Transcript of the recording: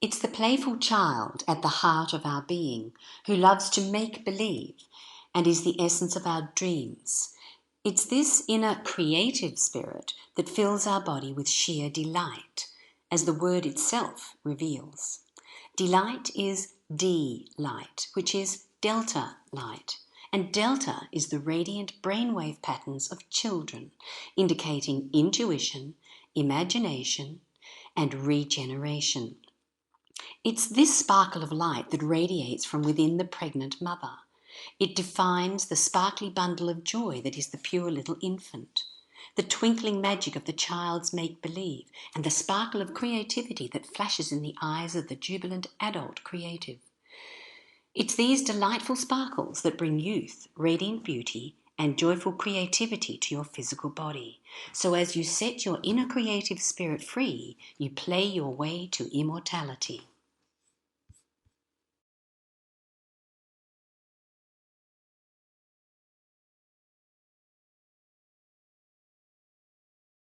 It's the playful child at the heart of our being who loves to make believe and is the essence of our dreams. It's this inner creative spirit that fills our body with sheer delight, as the word itself reveals. Delight is D-light, which is delta light, and delta is the radiant brainwave patterns of children, indicating intuition, imagination, and regeneration. It's this sparkle of light that radiates from within the pregnant mother. It defines the sparkly bundle of joy that is the pure little infant, the twinkling magic of the child's make-believe, and the sparkle of creativity that flashes in the eyes of the jubilant adult creative. It's these delightful sparkles that bring youth, radiant beauty, and joyful creativity to your physical body. So as you set your inner creative spirit free, you play your way to immortality.